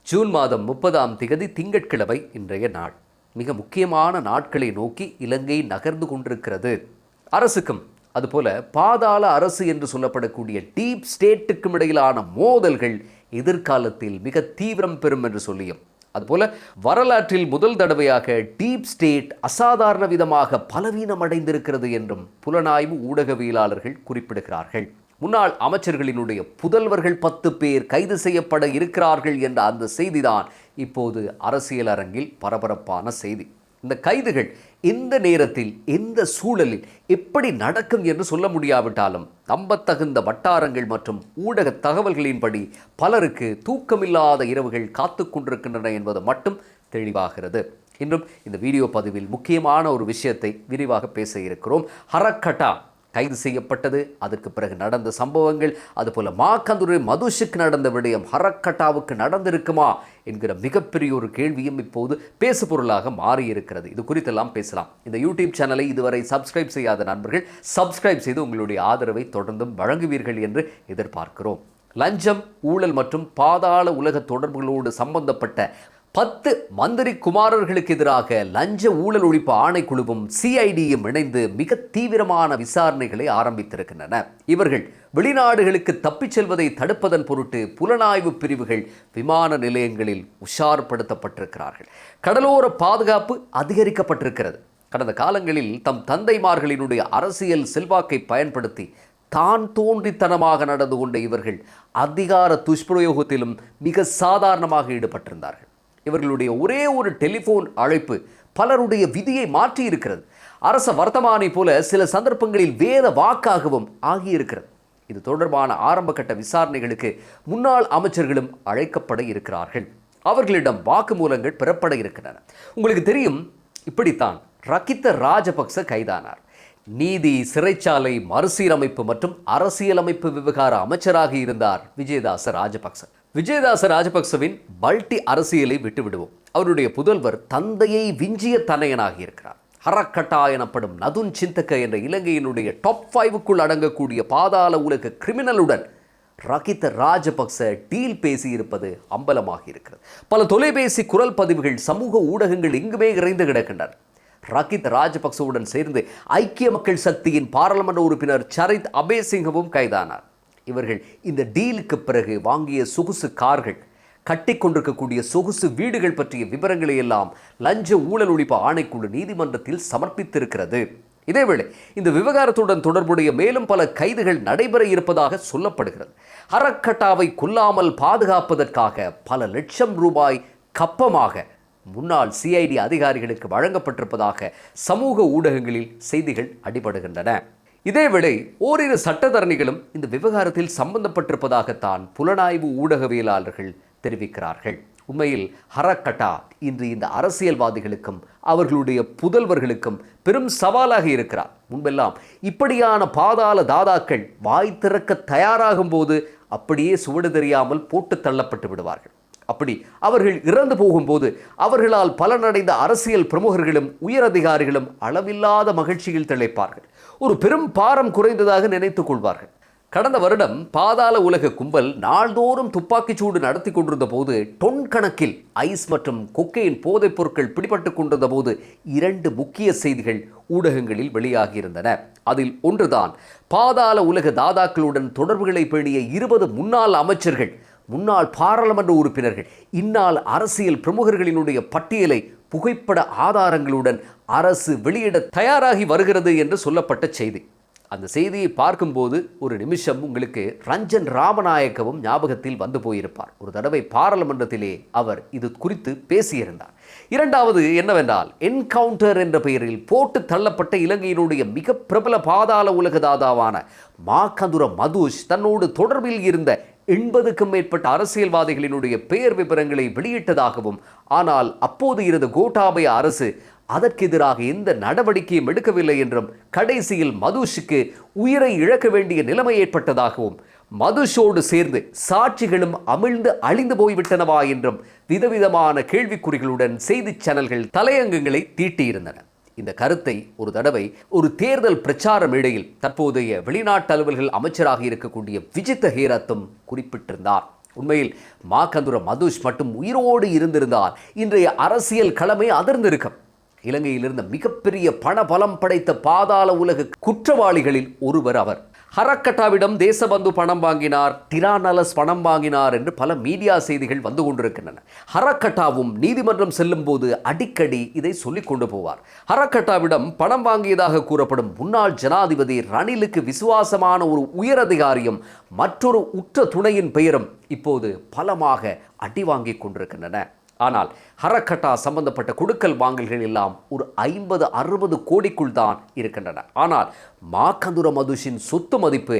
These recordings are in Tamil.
ஜூன் மாதம் 30ஆம் திகதி திங்கட்கிழமை இன்றைய நாள். மிக முக்கியமான நாட்களை நோக்கி இலங்கை நகர்ந்து கொண்டிருக்கிறது. அரசுக்கும் அதுபோல பாதாள அரசு என்று சொல்லப்படக்கூடிய டீப் ஸ்டேட்டுக்கும் இடையிலான மோதல்கள் எதிர்காலத்தில் மிக தீவிரம் பெறும் என்று சொல்லியும், அதுபோல வரலாற்றில் முதல் தடவையாக டீப் ஸ்டேட் அசாதாரண விதமாக பலவீனம் அடைந்திருக்கிறது என்றும் புலனாய்வு ஊடகவியலாளர்கள் குறிப்பிடுகிறார்கள். முன்னாள் அமைச்சர்களினுடைய புதல்வர்கள் 10 பேர் கைது செய்யப்பட இருக்கிறார்கள் என்ற அந்த செய்திதான் இப்போது அரசியல் அரங்கில் பரபரப்பான செய்தி. இந்த கைதுகள் எந்த நேரத்தில் எந்த சூழலில் எப்படி நடக்கும் என்று சொல்ல முடியாவிட்டாலும் நம்பத்தகுந்த வட்டாரங்கள் மற்றும் ஊடக தகவல்களின்படி பலருக்கு தூக்கமில்லாத இரவுகள் காத்து கொண்டிருக்கின்றன என்பது மட்டும் தெளிவாகிறது. இன்றும் இந்த வீடியோ பதிவில் முக்கியமான ஒரு விஷயத்தை விரிவாக பேச இருக்கிறோம். ஹரக்கட்டா கைது செய்யப்பட்டது, அதற்கு பிறகு நடந்த சம்பவங்கள், அதுபோல மாக்கந்துரை மதுஷுக்கு நடந்த விடயம் ஹரக்கட்டாவுக்கு நடந்திருக்குமா என்கிற மிகப்பெரிய ஒரு கேள்வியும் இப்போது பேசு பொருளாக மாறியிருக்கிறது. இது குறித்தெல்லாம் பேசலாம். இந்த யூடியூப் சேனலை இதுவரை சப்ஸ்கிரைப் செய்யாத நண்பர்கள் சப்ஸ்கிரைப் செய்து உங்களுடைய ஆதரவை தொடர்ந்தும் வழங்குவீர்கள் என்று எதிர்பார்க்கிறோம். லஞ்சம், ஊழல் மற்றும் பாதாள உலக தொடர்புகளோடு சம்பந்தப்பட்ட 10 மந்திரி குமாரர்களுக்கு எதிராக லஞ்ச ஊழல் ஒழிப்பு ஆணைக்குழுவும் சிஐடியும் இணைந்து மிக தீவிரமான விசாரணைகளை ஆரம்பித்திருக்கின்றன. இவர்கள் வெளிநாடுகளுக்கு தப்பிச் செல்வதை தடுப்பதன் பொருட்டு புலனாய்வு பிரிவுகள் விமான நிலையங்களில் உஷார்படுத்தப்பட்டிருக்கிறார்கள். கடலோர பாதுகாப்பு அதிகரிக்கப்பட்டிருக்கிறது. கடந்த காலங்களில் தம் தந்தைமார்களினுடைய அரசியல் செல்வாக்கை பயன்படுத்தி தான் தோன்றித்தனமாக நடந்து கொண்ட இவர்கள் அதிகார துஷ்பிரயோகத்திலும் மிக சாதாரணமாக ஈடுபட்டிருந்தார்கள். இவர்களுடைய ஒரே ஒரு டெலிஃபோன் அழைப்பு பலருடைய விதியை மாற்றி இருக்கிறது. அரச வர்த்தமானி போல சில சந்தர்ப்பங்களில் வேத வாக்காகவும் ஆகியிருக்கிறது. இது தொடர்பான ஆரம்ப கட்ட விசாரணைகளுக்கு முன்னாள் அமைச்சர்களும் அழைக்கப்பட இருக்கிறார்கள். அவர்களிடம் வாக்குமூலங்கள் பெறப்பட இருக்கின்றன. உங்களுக்கு தெரியும், இப்படித்தான் ரகித்த ராஜபக்ச கைதானார். நீதி, சிறைச்சாலை, மறுசீரமைப்பு மற்றும் அரசியலமைப்பு விவகார அமைச்சராக இருந்தார் விஜயதாச ராஜபக்ச. விஜயதாச ராஜபக்சவின் பல்டி அரசியலை விட்டுவிடுவோம். அவருடைய புதல்வர் தந்தையை விஞ்சிய தனையனாகி இருக்கிறார். ஹரக்கட்டா எனப்படும் நதுன் சிந்தக்க என்ற இலங்கையினுடைய டாப் 5க்குள் அடங்கக்கூடிய பாதாள உலக கிரிமினலுடன் ரகித்த ராஜபக்ச டீல் பேசியிருப்பது அம்பலமாகி இருக்கிறது. பல தொலைபேசி குரல் பதிவுகள் சமூக ஊடகங்கள் எங்குமே இறைந்து கிடக்கின்றன. ரகித் ராஜபக்சவுடன் சேர்ந்து ஐக்கிய மக்கள் சக்தியின் பாராளுமன்ற உறுப்பினர் சரித் அபேசிங்கவும் கைதானார். இவர்கள் இந்த டீலுக்கு பிறகு வாங்கிய சொகுசு கார்கள், கட்டி கொண்டிருக்கக்கூடிய சொகுசு வீடுகள் பற்றிய விவரங்களை எல்லாம் லஞ்ச ஊழல் ஒழிப்பு ஆணைக்குழு நீதிமன்றத்தில் சமர்ப்பித்திருக்கிறது. இதேவேளை இந்த விவகாரத்துடன் தொடர்புடைய மேலும் பல கைதுகள் நடைபெற இருப்பதாக சொல்லப்படுகிறது. ஹரக்கட்டாவை கொல்லாமல் பாதுகாப்பதற்காக பல லட்சம் ரூபாய் கப்பமாக முன்னாள் சிஐடி அதிகாரிகளுக்கு வழங்கப்பட்டிருப்பதாக சமூக ஊடகங்களில் செய்திகள் அடிபடுகின்றன. இதேவேளை ஓரிரு சட்டத்தரணிகளும் இந்த விவகாரத்தில் சம்பந்தப்பட்டிருப்பதாகத்தான் புலனாய்வு ஊடகவியலாளர்கள் தெரிவிக்கிறார்கள். உண்மையில் ஹரக்கட்டா இன்று இந்த அரசியல்வாதிகளுக்கும் அவர்களுடைய புதல்வர்களுக்கும் பெரும் சவாலாக இருக்கிறார். முன்பெல்லாம் இப்படியான பாதாள தாதாக்கள் வாய் திறக்க தயாராகும் போது அப்படியே சுவடு தெரியாமல் போட்டு தள்ளப்பட்டு விடுவார்கள். அப்படி அவர்கள் இறந்து போகும்போது அவர்களால் பலனடைந்த அரசியல் பிரமுகர்களும் உயரதிகாரிகளும் அளவில்லாத மகிழ்ச்சியில் திளைப்பார்கள். ஒரு பெரும் பாரம் குறைந்ததாக நினைத்துக் கொள்வார்கள். கடந்த வருடம் பாதாள உலக கும்பல் நாள்தோறும் துப்பாக்கிச்சூடு நடத்தி கொண்டிருந்த போது டொன் கணக்கில் ஐஸ் மற்றும் கொக்கையின் போதைப் பொருட்கள் பிடிபட்டு கொண்டிருந்த போது 2 முக்கிய செய்திகள் ஊடகங்களில் வெளியாகியிருந்தன. அதில் ஒன்றுதான் பாதாள உலக தாதாக்களுடன் தொடர்புகளை பேணிய 20 முன்னாள் அமைச்சர்கள், முன்னாள் பாராளுமன்ற உறுப்பினர்கள், இந்நாள் அரசியல் பிரமுகர்களினுடைய பட்டியலை புகைப்பட ஆதாரங்களுடன் அரசு வெளியிட தயாராகி வருகிறது என்று சொல்லப்பட்ட செய்தி. அந்த செய்தியை பார்க்கும்போது ஒரு நிமிஷம் உங்களுக்கு ரஞ்சன் ராமநாயக்கவும் ஞாபகத்தில் வந்து போயிருப்பார். ஒரு தடவை பாராளுமன்றத்திலே அவர் இது குறித்து பேசியிருந்தார். இரண்டாவது என்னவென்றால், என்கவுண்டர் என்ற பெயரில் போட்டு தள்ளப்பட்ட இலங்கையினுடைய மிக பிரபல பாதாள உலக தாதாவான மாக்கந்துர மதுஷ் தன்னோடு தொடர்பில் இருந்த 80க்கும் மேற்பட்ட அரசியல்வாதிகளினுடைய பெயர் விவரங்களை வெளியிட்டதாகவும், ஆனால் அப்போது இருந்த கோட்டாபய அரசு அதற்கு எதிராக எந்த நடவடிக்கையும் எடுக்கவில்லை என்றும், கடைசியில் மதுஷுக்கு உயிரை இழக்க வேண்டிய நிலைமை ஏற்பட்டதாகவும், மதுஷோடு சேர்ந்து சாட்சிகளும் அமிழ்ந்து அழிந்து போய்விட்டனவா என்றும் விதவிதமான கேள்விக்குறிகளுடன் செய்தி சேனல்கள் தலையங்கங்களை தீட்டியிருந்தன. இந்த கருத்தை ஒரு தடவை ஒரு தேர்தல் பிரச்சார மேடையில் தற்போதைய வெளிநாட்டு அலுவல்கள் அமைச்சராக இருக்கக்கூடிய விஜித்த ஹேரத்தும் குறிப்பிட்டிருந்தார். உண்மையில் மாக்கந்துர மதுஷ் மட்டும் உயிரோடு இருந்திருந்தால் இன்றைய அரசியல் களமே அதிர்ந்திருக்கும். இலங்கையில் இருந்த மிகப்பெரிய பணபலம் படைத்த பாதாள உலக குற்றவாளிகளில் ஒருவர் அவர். ஹரக்கட்டாவிடம் தேசபந்து பணம் வாங்கினார், டிரானலஸ் பணம் வாங்கினார் என்று பல மீடியா செய்திகள் வந்து கொண்டிருக்கின்றன. ஹரக்கட்டாவும் நீதிமன்றம் செல்லும் போது அடிக்கடி இதை சொல்லிக் கொண்டு போவார். ஹரக்கட்டாவிடம் பணம் வாங்கியதாக கூறப்படும் முன்னாள் ஜனாதிபதி ரணிலுக்கு விசுவாசமான ஒரு உயரதிகாரியும் மற்றொரு உற்ற துணையின் பெயரும் இப்போது பலமாக அடி வாங்கிக் கொண்டிருக்கின்றன. ஆனால் ஹரக்கட்டா சம்பந்தப்பட்ட கொடுக்கல் வாங்கல்கள் எல்லாம் ஒரு 50-60 கோடிக்குள் தான் இருக்கின்றன. ஆனால் மாக்கந்துர மதுஷின் சொத்து மதிப்பு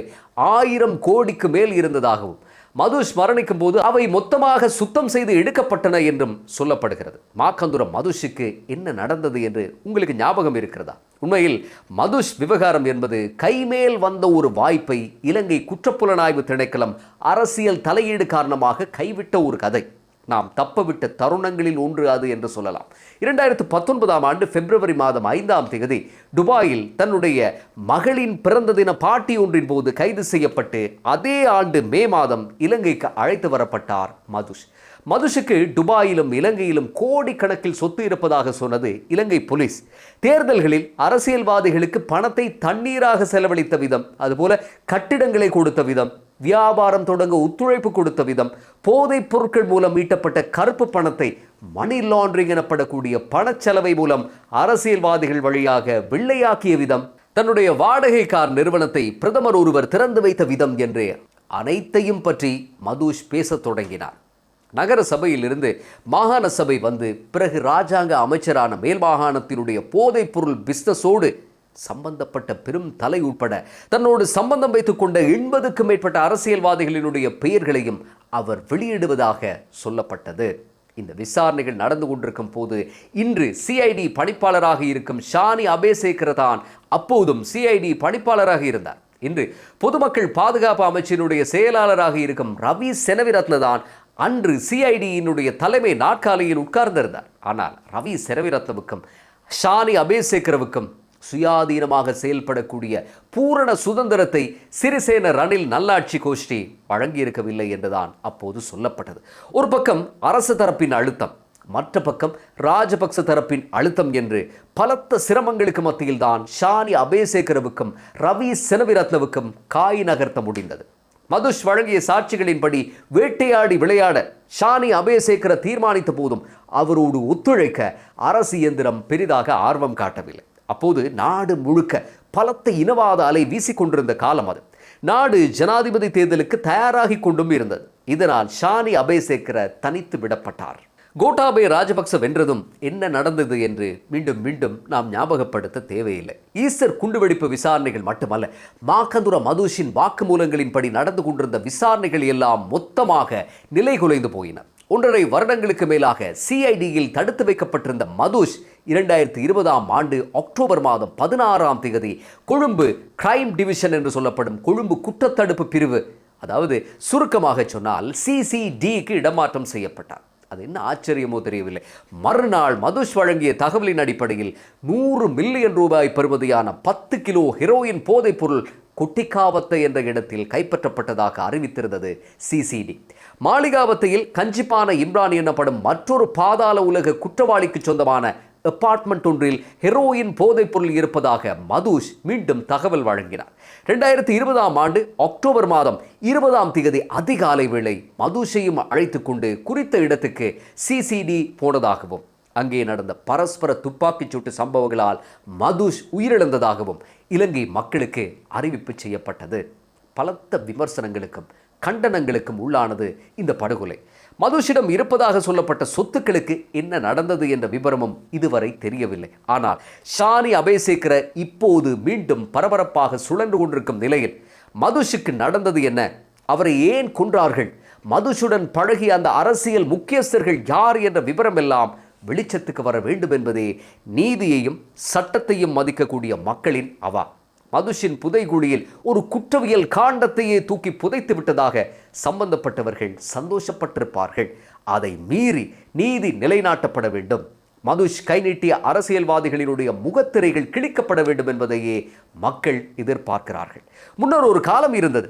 1000 கோடிக்கு மேல் இருந்ததாகவும் மதுஷ் மரணிக்கும் போது அவை மொத்தமாக சுத்தம் செய்து எடுக்கப்பட்டன என்றும் சொல்லப்படுகிறது. மாக்கந்துர மதுஷுக்கு என்ன நடந்தது என்று உங்களுக்கு ஞாபகம் இருக்கிறதா? உண்மையில் மதுஷ் விவகாரம் என்பது கைமேல் வந்த ஒரு வாய்ப்பை இலங்கை குற்றப்புலனாய்வு திணைக்களம் அரசியல் தலையீடு காரணமாக கைவிட்ட ஒரு கதை. நாம் தப்பவிட்ட தருணங்களில் ஒன்று அது என்று சொல்லலாம். 2019ஆம் ஆண்டு பிப்ரவரி மாதம் 5ஆம் தேதி துபாயில் தன்னுடைய மகளின் பிறந்த தின பார்ட்டி ஒன்றின் போது கைது செய்யப்பட்டு அதே ஆண்டு மே மாதம் இலங்கைக்கு அழைத்து வரப்பட்டார் மதுஷ். மதுஷுக்கு துபாயிலும் இலங்கையிலும் கோடிக்கணக்கில் சொத்து இருப்பதாக சொன்னது இலங்கை போலீஸ். தேர்தல்களில் அரசியல்வாதிகளுக்கு பணத்தை தண்ணீராக செலவழித்த விதம், அதுபோல கட்டிடங்களை கொடுத்த விதம், வியாபாரம் தொடங்க ஒத்துழைப்பு கொடுத்த விதம், போதைப் பொருட்கள் மூலம் ஈட்டப்பட்ட கருப்பு பணத்தை மணி லாண்டரிங் எனப்படக்கூடிய பணச்செலவை மூலம் அரசியல்வாதிகள் வழியாக வெள்ளையாக்கிய விதம், தன்னுடைய வாடகை கார் நிறுவனத்தை பிரதமர் ஒருவர் திறந்து வைத்த விதம் என்று அனைத்தையும் பற்றி மதுஷ் பேசத் தொடங்கினார். நகர சபையிலிருந்து மாகாண சபை வந்து பிறகு இராஜாங்க அமைச்சரான மேல் மாகாணத்தினுடைய போதைப் பொருள் பிஸ்னஸோடு சம்பந்தப்பட்ட பெரும் தலை உட்பட தன்னோடு சம்பந்தம் வைத்துக் கொண்ட 80க்கும் மேற்பட்ட அரசியல்வாதிகளினுடைய பெயர்களையும் அவர் வெளியிடுவதாக சொல்லப்பட்டது. இந்த விசாரணைகள் நடந்து கொண்டிருக்கும் போது இன்று சிஐடி பணிப்பாளராக இருக்கும் ஷானி அபேசேகர தான் அப்போதும் சிஐடி பணிப்பாளராக இருந்தார். இன்று பொதுமக்கள் பாதுகாப்பு அமைச்சினுடைய செயலாளராக இருக்கும் ரவி செனவிரத்ன தான் அன்று சிஐடியினுடைய தலைமை நாற்காலியில் உட்கார்ந்திருந்தார். ஆனால் ரவி செனவிரத்னவுக்கும் ஷானி அபேசேகரவுக்கும் சுயாதீனமாக செயல்படக்கூடிய பூரண சுதந்திரத்தை சிறிசேன ரணில் நல்லாட்சி கோஷ்டி வழங்கியிருக்கவில்லை என்றுதான் அப்போது சொல்லப்பட்டது. ஒரு பக்கம் அரசு தரப்பின் அழுத்தம், மற்ற பக்கம் ராஜபக்ச தரப்பின் அழுத்தம் என்று பலத்த சிரமங்களுக்கு மத்தியில் தான் ஷானி அபேசேகரவுக்கும் ரவி செனவிரத்னவுக்கும் காய் நகர்த்த முடிந்தது. மதுஷ் வழங்கிய சாட்சிகளின்படி வேட்டையாடி விளையாட ஷானி அபேசேகர தீர்மானித்த போதும் அவரோடு ஒத்துழைக்க அரசு இயந்திரம் பெரிதாக ஆர்வம் காட்டவில்லை. அப்போது நாடு முழுக்க பலத்த இனவாத அலை வீசிக்கொண்டிருந்த காலம் அது. நாடு ஜனாதிபதி தேர்தலுக்கு தயாராகி கொண்டும் இருந்தது. இதனால் ஷானி அபேசேகர தனித்து விடப்பட்டார். கோட்டாபய ராஜபக்ச வென்றதும் என்ன நடந்தது என்று மீண்டும் மீண்டும் நாம் ஞாபகப்படுத்த தேவையில்லை. ஈஸ்டர் குண்டுவெடிப்பு விசாரணைகள் மட்டுமல்ல, மாக்கந்துர மதுஷின் வாக்குமூலங்களின்படி நடந்து கொண்டிருந்த விசாரணைகள் எல்லாம் மொத்தமாக நிலைகுலைந்து போயின. 1.5 வருடங்களுக்கு மேலாக சிஐடியில் தடுத்து வைக்கப்பட்டிருந்த மதுஷ் 2020ஆம் ஆண்டு அக்டோபர் மாதம் 16ஆம் தேதி கொழும்பு கிரைம் டிவிஷன் என்று சொல்லப்படும் கொழும்பு குற்றத்தடுப்பு பிரிவு, அதாவது சுருக்கமாக சொன்னால் சிசிடிக்கு இடமாற்றம் செய்யப்பட்டார். அது என்ன ஆச்சரியமோ தெரியவில்லை. மறுநாள் மதுஷ் வழங்கிய தகவலின் அடிப்படையில் 100 மில்லியன் ரூபாய் பெறுமதியான 10 கிலோ ஹெரோயின் போதைப் பொருள் கொட்டிக்காவத்தை என்ற இடத்தில் கைப்பற்றப்பட்டதாக அறிவித்திருந்தது சிசிடி. மாளிகாவத்தையில் கஞ்சிப்பான இம்ரான் எனப்படும் மற்றொரு பாதாள உலக குற்றவாளிக்கு சொந்தமான அபார்ட்மெண்ட் ஒன்றில் ஹெரோயின் போதைப் பொருள் இருப்பதாக மதுஷ் மீண்டும் தகவல் வழங்கினார். 2020ஆம் ஆண்டு அக்டோபர் மாதம் 20ஆம் தேதி அதிகாலை வேளை மதுஷையும் அழைத்து கொண்டு குறித்த இடத்துக்கு சிசிடி போனதாகவும் அங்கே நடந்த பரஸ்பர துப்பாக்கிச் சூட்டு சம்பவங்களால் மதுஷ் உயிரிழந்ததாகவும் இலங்கை மக்களுக்கு அறிவிப்பு செய்யப்பட்டது. பலத்த விமர்சனங்களுக்கும் கண்டனங்களுக்கும் உள்ளானது இந்த படுகொலை. மதுஷிடம் இருப்பதாக சொல்லப்பட்ட சொத்துக்களுக்கு என்ன நடந்தது என்ற விவரமும் இதுவரை தெரியவில்லை. ஆனால் ஷானி அபேசேகர இப்போது மீண்டும் பரபரப்பாக சுழன்று கொண்டிருக்கும் நிலையில் மதுஷுக்கு நடந்தது என்ன, அவரை ஏன் கொன்றார்கள், மதுஷுடன் பழகிய அந்த அரசியல் முக்கியஸ்தர்கள் யார் என்ற விவரம் எல்லாம் வெளிச்சத்துக்கு வர வேண்டும் என்பதே நீதியையும் சட்டத்தையும் மதிக்கக்கூடிய மக்களின் அவா. மதுஷின் புதைகுழியில் ஒரு குற்றவியல் காண்டத்தையே தூக்கி புதைத்து விட்டதாக சம்பந்தப்பட்டவர்கள் சந்தோஷப்பட்டிருப்பார்கள். அதை மீறி நீதி நிலைநாட்டப்பட வேண்டும். மதுஷ் கை நீட்டிய அரசியல்வாதிகளினுடைய முகத்திரைகள் கிழிக்கப்பட வேண்டும் என்பதையே மக்கள் எதிர்பார்க்கிறார்கள். முன்னர் ஒரு காலம் இருந்தது,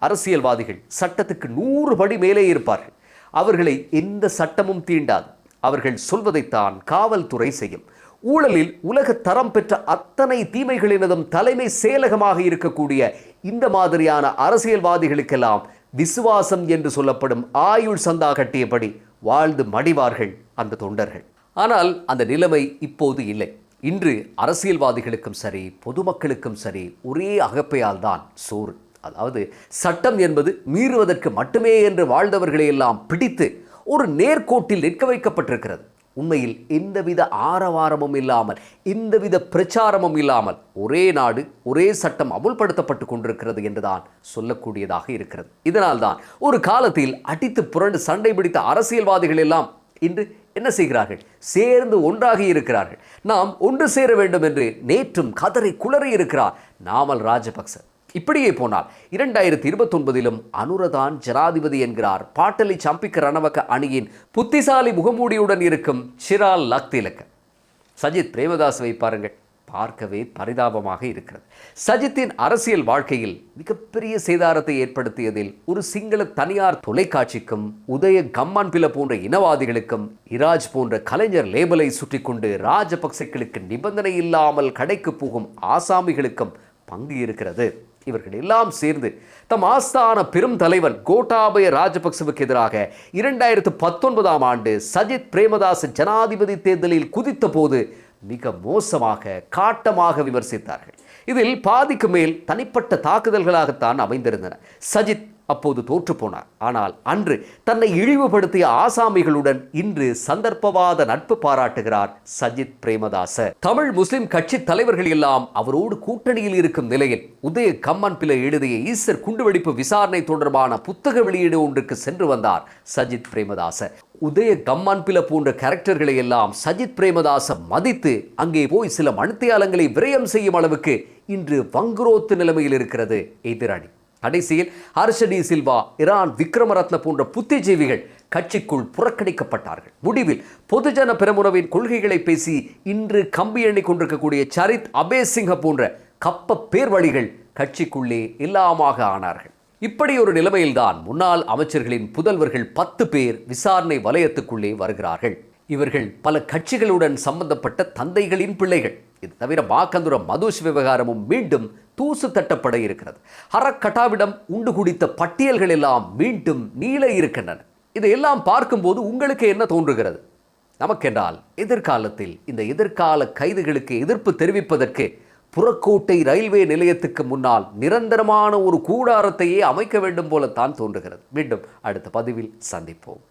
அரசியல்வாதிகள் சட்டத்துக்கு 100 படி மேலே இருப்பார்கள். அவர்களை எந்த சட்டமும் தீண்டாது. அவர்கள் சொல்வதைத்தான் காவல்துறை செய்யும். ஊழலில் உலக தரம் பெற்ற அத்தனை தீமைகளினதும் தலைமை செயலகமாக இருக்கக்கூடிய இந்த மாதிரியான அரசியல்வாதிகளுக்கெல்லாம் விசுவாசம் என்று சொல்லப்படும் ஆயுள் சந்தா கட்டியபடி வாழ்ந்து மடிவார்கள் அந்த தொண்டர்கள். ஆனால் அந்த நிலைமை இப்போது இல்லை. இன்று அரசியல்வாதிகளுக்கும் சரி, பொதுமக்களுக்கும் சரி, ஒரே அகப்பையால் தான் சோறு. அதாவது சட்டம் என்பது மீறுவதற்கு மட்டுமே என்று வாழ்ந்தவர்களையெல்லாம் பிடித்து ஒரு நேர்கோட்டில் நிற்க வைக்கப்பட்டிருக்கிறது. உண்மையில் எந்தவித ஆரவாரமும் இல்லாமல், எந்தவித பிரச்சாரமும் இல்லாமல் ஒரே நாடு, ஒரே சட்டம் அமுல்படுத்தப்பட்டு கொண்டிருக்கிறது என்றுதான் சொல்லக்கூடியதாக இருக்கிறது. இதனால் தான் ஒரு காலத்தில் அடித்து புரண்டு சண்டை பிடித்த அரசியல்வாதிகள் எல்லாம் இன்று என்ன செய்கிறார்கள்? சேர்ந்து ஒன்றாகி இருக்கிறார்கள். நாம் ஒன்று சேர வேண்டும் என்று நேற்றும் கதறி குளறி இருக்கிறார் நாமல் ராஜபக்ச. இப்படியே போனால் 2029 அனுரதான் ஜனாதிபதி என்கிறார் பாட்டலி சம்பிக்க ரணவக்க அணியின் புத்திசாலி முகமூடியுடன் இருக்கும் ஷிரால் லக்திலக்க. சஜித் பிரேமதாசவை பாருங்கள், பார்க்கவே பரிதாபமாக இருக்கிறது. சஜித்தின் அரசியல் வாழ்க்கையில் மிகப்பெரிய சேதாரத்தை ஏற்படுத்தியதில் ஒரு சிங்கள தனியார் தொலைக்காட்சிக்கும், உதய கம்மான்பில போன்ற இனவாதிகளுக்கும், இராஜ் போன்ற கலைஞர் லேபலை சுற்றி கொண்டு ராஜபக்சேக்களுக்கு நிபந்தனை இல்லாமல் கடைக்கு போகும் ஆசாமிகளுக்கும் பங்கு இருக்கிறது. இவர்கள் எல்லாம் சேர்ந்து தம் ஆஸ்தான பெரும் தலைவன் கோட்டாபய ராஜபக்சவுக்கு எதிராக 2019 ஆண்டு சஜித் பிரேமதாச ஜனாதிபதி தேர்தலில் குதித்த போது மிக மோசமாக, காட்டமாக விமர்சித்தார்கள். இதில் பாதிக்கு மேல் தனிப்பட்ட தாக்குதல்களாகத்தான் அமைந்திருந்தன. சஜித் அப்போது தோற்று போனார். ஆனால் அன்று தன்னை இழிவுபடுத்திய ஆசாமிகளுடன் இன்று சந்தர்ப்பவாத நட்பு பாராட்டுகிறார் சஜித் பிரேமதாச. தமிழ் முஸ்லிம் கட்சி தலைவர்கள் எல்லாம் அவரோடு கூட்டணியில் இருக்கும் நிலையில் உதய கம்மன்பில எழுதிய ஈஸ்டர் குண்டுவெடிப்பு விசாரணை தொடர்பான புத்தக வெளியீடு ஒன்றுக்கு சென்று வந்தார் சஜித் பிரேமதாச. உதய கம்மான்பில போன்ற கேரக்டர்களை எல்லாம் சஜித் பிரேமதாச மதித்து அங்கே போய் சில மணித்தியாலங்களை விரயம் செய்யும் அளவுக்கு இன்று வங்குரோத்து நிலைமையில் இருக்கிறது எதிரணி. கடைசியில் ஹர்ஷடி சில்வா, இரான் விக்ரமரத்ன போன்ற புத்திஜீவிகள் கட்சிக்குள் புறக்கணிக்கப்பட்டார்கள். முடிவில் பொதுஜன பெரமுனவின் கொள்கைகளை பேசி இன்று கம்பி எண்ணி கொண்டிருக்கக்கூடிய சரித் அபேசிங்க போன்ற கப்ப பேர்வழிகள் கட்சிக்குள்ளே எல்லாமாக ஆனார்கள். இப்படி ஒரு நிலைமையில்தான் முன்னாள் அமைச்சர்களின் புதல்வர்கள் 10 பேர் விசாரணை வலயத்துக்குள்ளே வருகிறார்கள். இவர்கள் பல கட்சிகளுடன் சம்பந்தப்பட்ட தந்தைகளின் பிள்ளைகள். இது தவிர மாக்கந்துர மதுஷ் விவகாரமும் மீண்டும் தூசு தட்டப்பட இருக்கிறது. ஹரக்கட்டாவிடம் உண்டு குடித்த பட்டியல்கள் எல்லாம் மீண்டும் நீள இருக்கின்றன. இதையெல்லாம் பார்க்கும்போது உங்களுக்கு என்ன தோன்றுகிறது? நமக்கென்றால் எதிர்காலத்தில் இந்த எதிர்கால கைதுகளுக்கு எதிர்ப்பு தெரிவிப்பதற்கு புறக்கோட்டை ரயில்வே நிலையத்துக்கு முன்னால் நிரந்தரமான ஒரு கூடாரத்தையே அமைக்க வேண்டும் போலத்தான் தோன்றுகிறது. மீண்டும் அடுத்த பதிவில் சந்திப்போம்.